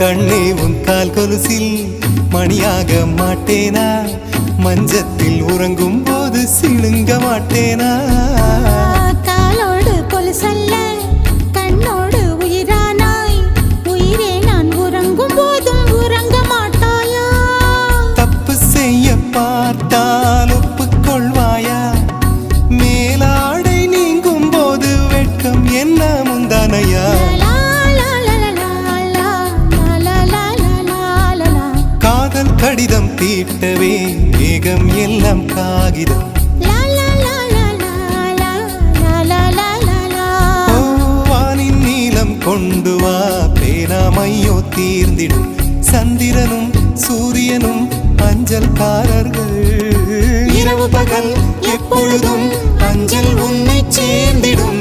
கண்ணே உன் கால் கொலுசில் மணியாக மாட்டேனா மஞ்சத்தில் உறங்கும் போது சிணுங்க மாட்டேனா காலோடு கொலுசல்ல கண்ணோடு உயிரானாய் உயிரே நான் உறங்கும் போதும் உறங்க மாட்டாயா தப்பு செய்ய பார்த்தால் ஒப்புக்கொள்வாயா மேலாடை நீங்கும் போது வெட்கம் என்ன முந்தானையா காதல் கடிதம் தீட்டவே மேகம் எல்லாம் காகிதம் வானின் நீளம் கொண்டு வா பேனாமையோ தீர்ந்திடும் சந்திரனும் சூரியனும் அஞ்சல்காரர்கள் இரவு பகல் எப்பொழுதும் அஞ்சல் உன்னை சேர்ந்திடும்